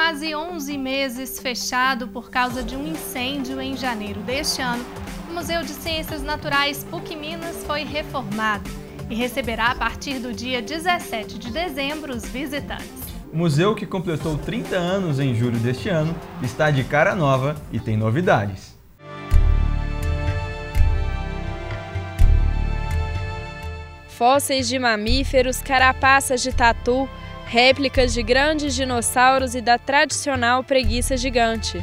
quase 11 meses fechado por causa de um incêndio em janeiro deste ano, o Museu de Ciências Naturais PUC-Minas foi reformado e receberá a partir do dia 17 de dezembro os visitantes. O museu, que completou 30 anos em julho deste ano, está de cara nova e tem novidades. Fósseis de mamíferos, carapaças de tatu, réplicas de grandes dinossauros e da tradicional preguiça gigante.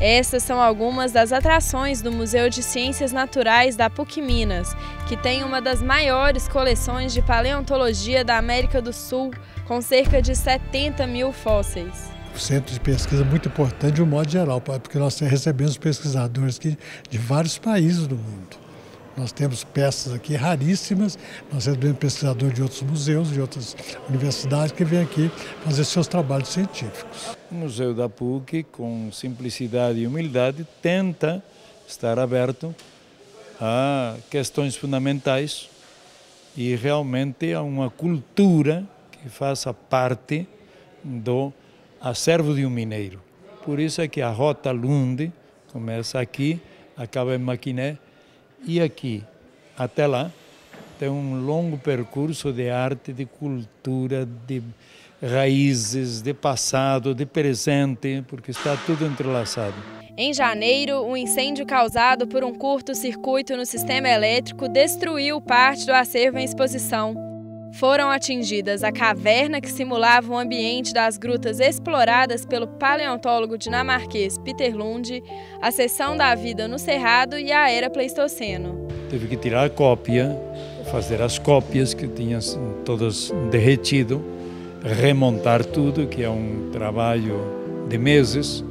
Essas são algumas das atrações do Museu de Ciências Naturais da PUC-Minas, que tem uma das maiores coleções de paleontologia da América do Sul, com cerca de 70 mil fósseis. O centro de pesquisa é muito importante de um modo geral, porque nós recebemos pesquisadores aqui de vários países do mundo. Nós temos peças aqui raríssimas, nós recebemos pesquisadores de outros museus, de outras universidades que vêm aqui fazer seus trabalhos científicos. O Museu da PUC, com simplicidade e humildade, tenta estar aberto a questões fundamentais e realmente a uma cultura que faça parte do acervo de um mineiro. Por isso é que a Rota Lund começa aqui, acaba em Maquiné, e aqui, até lá, tem um longo percurso de arte, de cultura, de raízes, de passado, de presente, porque está tudo entrelaçado. Em janeiro, um incêndio causado por um curto-circuito no sistema elétrico destruiu parte do acervo em exposição. Foram atingidas a caverna que simulava o ambiente das grutas exploradas pelo paleontólogo dinamarquês Peter Lund, a seção da vida no Cerrado e a era Pleistoceno. Teve que tirar a cópia, fazer as cópias que tinham todas derretido, remontar tudo, que é um trabalho de meses.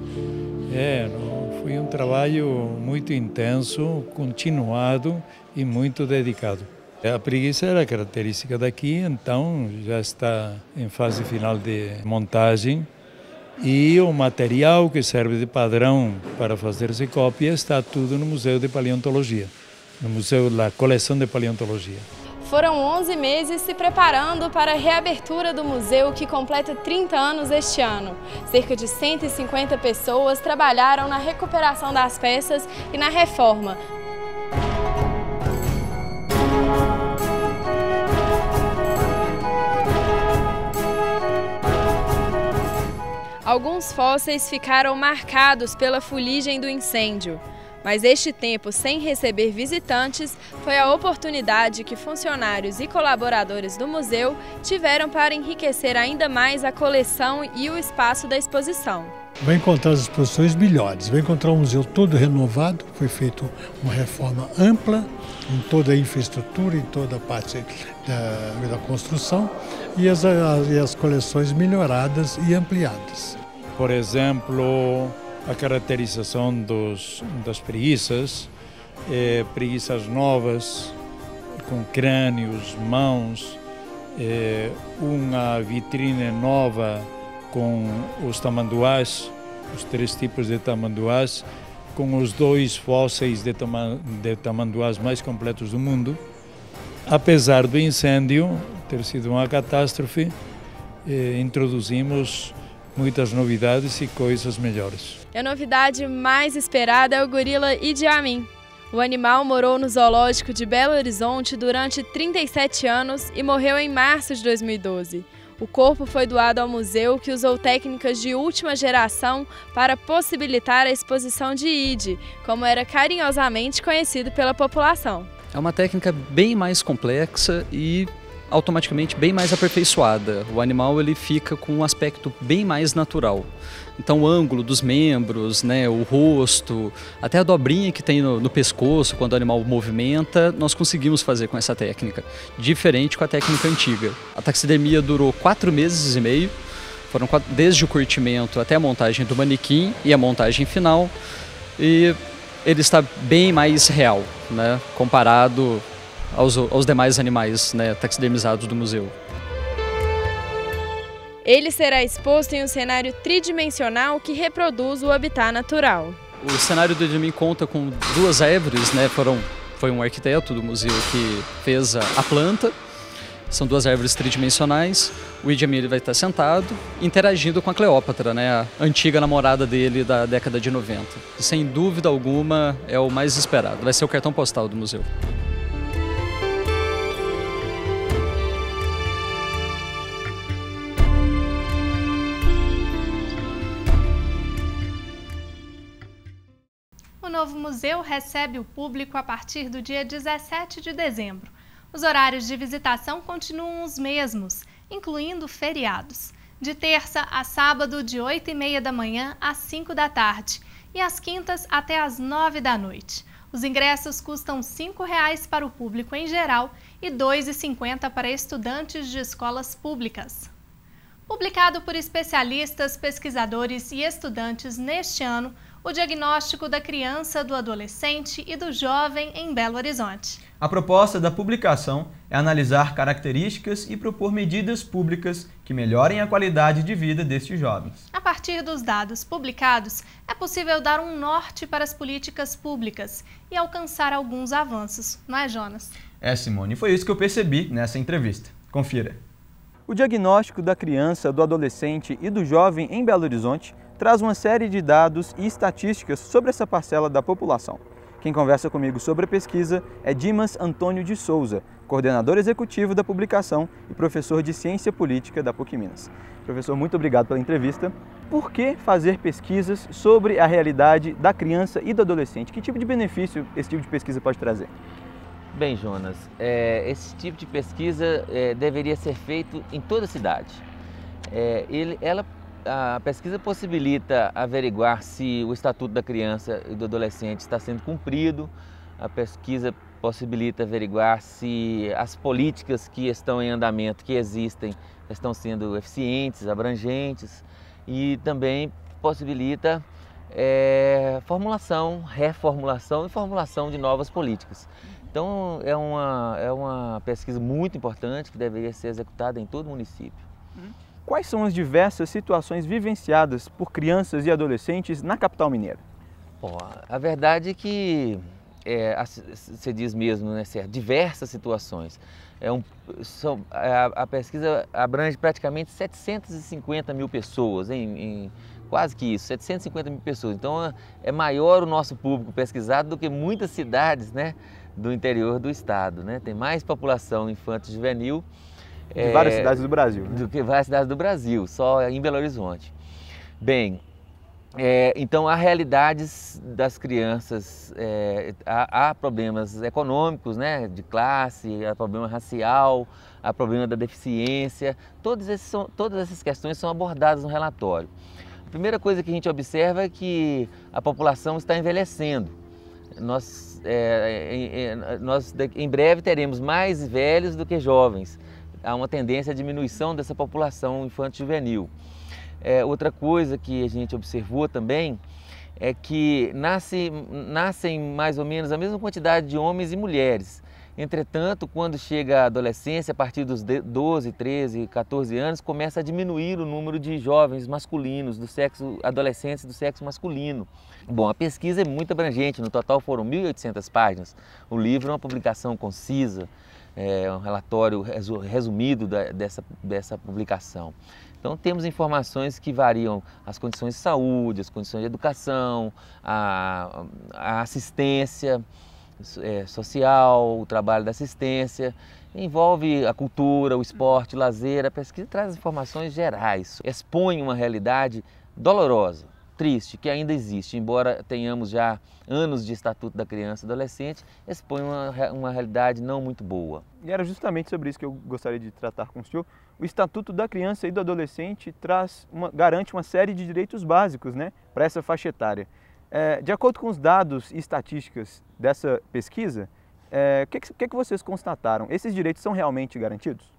Foi um trabalho muito intenso, continuado e muito dedicado. A preguiça era característica daqui, então já está em fase final de montagem e o material que serve de padrão para fazer-se cópia está tudo no Museu de Paleontologia, no Museu da Coleção de Paleontologia. Foram 11 meses se preparando para a reabertura do museu, que completa 30 anos este ano. Cerca de 150 pessoas trabalharam na recuperação das peças e na reforma. Alguns fósseis ficaram marcados pela fuligem do incêndio, mas este tempo sem receber visitantes foi a oportunidade que funcionários e colaboradores do museu tiveram para enriquecer ainda mais a coleção e o espaço da exposição. Vai encontrar as exposições melhores, vai encontrar um museu todo renovado, foi feita uma reforma ampla em toda a infraestrutura, em toda a parte da construção e as coleções melhoradas e ampliadas. Por exemplo, a caracterização das preguiças, preguiças novas, com crânios, mãos, uma vitrine nova com os tamanduás, os 3 tipos de tamanduás, com os 2 fósseis de tamanduás mais completos do mundo. Apesar do incêndio ter sido uma catástrofe, introduzimos muitas novidades e coisas melhores. A novidade mais esperada é o gorila Idi Amin. O animal morou no zoológico de Belo Horizonte durante 37 anos e morreu em março de 2012. O corpo foi doado ao museu, que usou técnicas de última geração para possibilitar a exposição de Idi, como era carinhosamente conhecido pela população. É uma técnica bem mais complexa e automaticamente bem mais aperfeiçoada. O animal ele fica com um aspecto bem mais natural. Então o ângulo dos membros, né, o rosto, até a dobrinha que tem no pescoço quando o animal movimenta, nós conseguimos fazer com essa técnica, diferente com a técnica antiga. A taxidermia durou 4 meses e meio, foram desde o curtimento até a montagem do manequim e a montagem final, e ele está bem mais real, né, comparado aos demais animais, né, taxidermizados do museu. Ele será exposto em um cenário tridimensional que reproduz o habitat natural. O cenário do Idi Amin conta com 2 árvores, né, foi um arquiteto do museu que fez a planta. São duas árvores tridimensionais. O Idi Amin vai estar sentado, interagindo com a Cleópatra, né, a antiga namorada dele da década de 90. Sem dúvida alguma, é o mais esperado. Vai ser o cartão postal do museu. O novo museu recebe o público a partir do dia 17 de dezembro. Os horários de visitação continuam os mesmos, incluindo feriados. De terça a sábado, de 8h30 da manhã às 5 da tarde e às quintas até às 9 da noite. Os ingressos custam R$ 5,00 para o público em geral e R$ 2,50 para estudantes de escolas públicas. Publicado por especialistas, pesquisadores e estudantes neste ano, o diagnóstico da criança, do adolescente e do jovem em Belo Horizonte. A proposta da publicação é analisar características e propor medidas públicas que melhorem a qualidade de vida destes jovens. A partir dos dados publicados, é possível dar um norte para as políticas públicas e alcançar alguns avanços, não é, Jonas? É, Simone, foi isso que eu percebi nessa entrevista. Confira. O diagnóstico da criança, do adolescente e do jovem em Belo Horizonte traz uma série de dados e estatísticas sobre essa parcela da população. Quem conversa comigo sobre a pesquisa é Dimas Antônio de Souza, coordenador executivo da publicação e professor de Ciência Política da PUC-Minas. Professor, muito obrigado pela entrevista. Por que fazer pesquisas sobre a realidade da criança e do adolescente? Que tipo de benefício esse tipo de pesquisa pode trazer? Bem, Jonas, esse tipo de pesquisa deveria ser feito em toda a cidade. A pesquisa possibilita averiguar se o Estatuto da Criança e do Adolescente está sendo cumprido, a pesquisa possibilita averiguar se as políticas que estão em andamento, que existem, estão sendo eficientes, abrangentes, e também possibilita formulação, reformulação e formulação de novas políticas. Então é uma pesquisa muito importante que deveria ser executada em todo o município. Quais são as diversas situações vivenciadas por crianças e adolescentes na capital mineira? Bom, a verdade é que, você diz mesmo, né, certo? Diversas situações. A pesquisa abrange praticamente 750 mil pessoas, quase que isso, 750 mil pessoas. Então é maior o nosso público pesquisado do que muitas cidades, né, do interior do estado, né? Tem mais população infanto-juvenil de várias cidades do Brasil, né? Do que várias cidades do Brasil, só em Belo Horizonte. Bem, então há realidades das crianças, há problemas econômicos, né, de classe, há problema racial, há problema da deficiência, todas essas questões são abordadas no relatório. A primeira coisa que a gente observa é que a população está envelhecendo. Nós em breve teremos mais velhos do que jovens. Há uma tendência à diminuição dessa população infanto-juvenil. Outra coisa que a gente observou também é que nascem mais ou menos a mesma quantidade de homens e mulheres. Entretanto, quando chega a adolescência, a partir dos 12, 13, 14 anos, começa a diminuir o número de jovens masculinos, adolescentes do sexo masculino. Bom, a pesquisa é muito abrangente, no total foram 1.800 páginas. O livro é uma publicação concisa, um relatório resumido dessa publicação. Então temos informações que variam as condições de saúde, as condições de educação, a assistência social, o trabalho da assistência, envolve a cultura, o esporte, o lazer. A pesquisa traz informações gerais, expõe uma realidade dolorosa, triste, que ainda existe, embora tenhamos já anos de Estatuto da Criança e Adolescente, expõe uma realidade não muito boa. E era justamente sobre isso que eu gostaria de tratar com o senhor. O Estatuto da Criança e do Adolescente garante uma série de direitos básicos, né, para essa faixa etária. De acordo com os dados e estatísticas dessa pesquisa, o que vocês constataram? Esses direitos são realmente garantidos?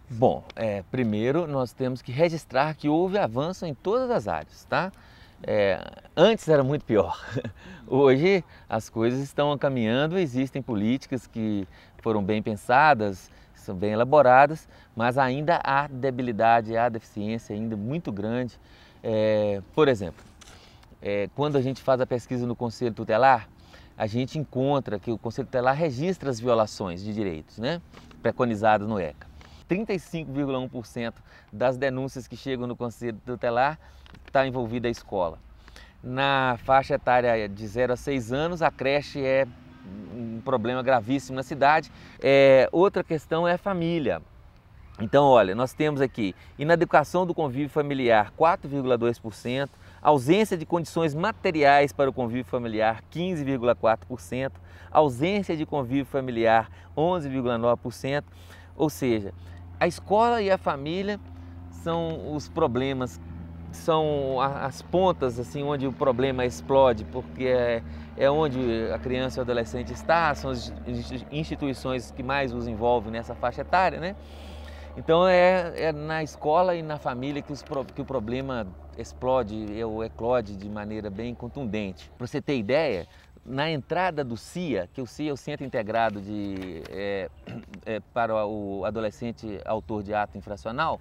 Bom, primeiro nós temos que registrar que houve avanço em todas as áreas, tá? Antes era muito pior. Hoje as coisas estão caminhando, existem políticas que foram bem pensadas, são bem elaboradas, mas ainda há debilidade, há deficiência ainda muito grande. Por exemplo, quando a gente faz a pesquisa no Conselho Tutelar, a gente encontra que o Conselho Tutelar registra as violações de direitos, né? preconizadas no ECA. 35,1% das denúncias que chegam no Conselho Tutelar está envolvida a escola. Na faixa etária de 0 a 6 anos, a creche é um problema gravíssimo na cidade. Outra questão é a família. Então, olha, nós temos aqui inadequação do convívio familiar, 4,2%, ausência de condições materiais para o convívio familiar, 15,4%, ausência de convívio familiar, 11,9%, ou seja, a escola e a família são os problemas, são as pontas assim, onde o problema explode, porque é onde a criança e o adolescente está, são as instituições que mais os envolvem nessa faixa etária, né? Então é na escola e na família que o problema explode ou eclode de maneira bem contundente. Para você ter ideia, na entrada do CIA, que o CIA é o Centro Integrado para o Adolescente Autor de Ato Infracional,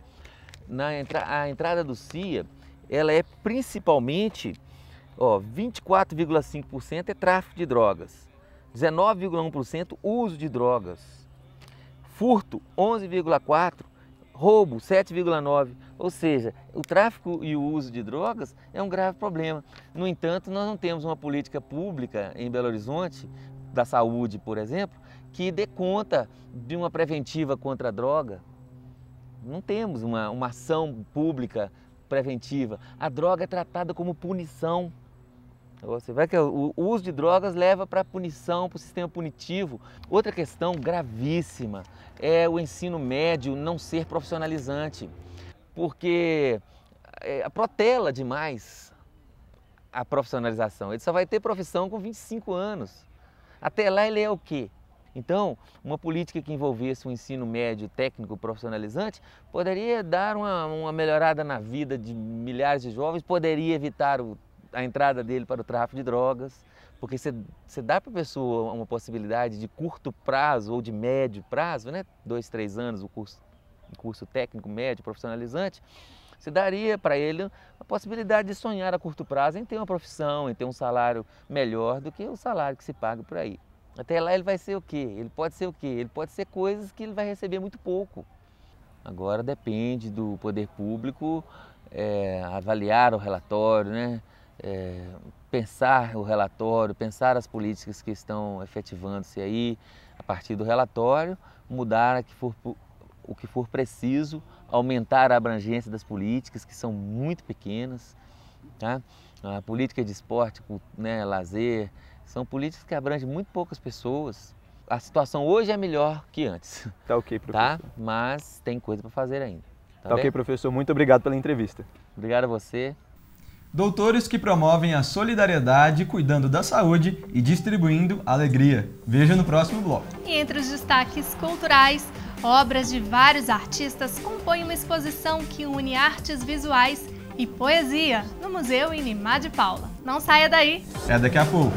a entrada do CIA, ela é principalmente, 24,5% é tráfico de drogas, 19,1% uso de drogas, furto 11,4%, roubo 7,9%, ou seja, o tráfico e o uso de drogas é um grave problema. No entanto, nós não temos uma política pública em Belo Horizonte, da saúde, por exemplo, que dê conta de uma preventiva contra a droga. Não temos uma ação pública preventiva. A droga é tratada como punição. Você vê que o uso de drogas leva para a punição, para o sistema punitivo. Outra questão gravíssima é o ensino médio não ser profissionalizante, porque protela demais a profissionalização. Ele só vai ter profissão com 25 anos. Até lá ele é o quê? Então, uma política que envolvesse o ensino médio técnico profissionalizante poderia dar uma melhorada na vida de milhares de jovens, poderia evitar a entrada dele para o tráfico de drogas, porque você dá para a pessoa uma possibilidade de curto prazo ou de médio prazo, né? 2, 3 anos, o curso técnico médio profissionalizante, você daria para ele a possibilidade de sonhar a curto prazo em ter uma profissão, em ter um salário melhor do que o salário que se paga por aí. Até lá ele vai ser o quê? Ele pode ser o quê? Ele pode ser coisas que ele vai receber muito pouco. Agora depende do poder público avaliar o relatório, né? Pensar o relatório, pensar as políticas que estão efetivando-se aí a partir do relatório, mudar o que for preciso, aumentar a abrangência das políticas, que são muito pequenas, tá? A política de esporte, né, lazer, são políticas que abrangem muito poucas pessoas. A situação hoje é melhor que antes. Tá ok, professor. Tá? Mas tem coisa para fazer ainda. Tá ok, professor. Muito obrigado pela entrevista. Obrigado a você. Doutores que promovem a solidariedade, cuidando da saúde e distribuindo alegria. Veja no próximo bloco. E entre os destaques culturais, obras de vários artistas compõem uma exposição que une artes visuais e poesia no Museu Inimá de Paula. Não saia daí! É daqui a pouco.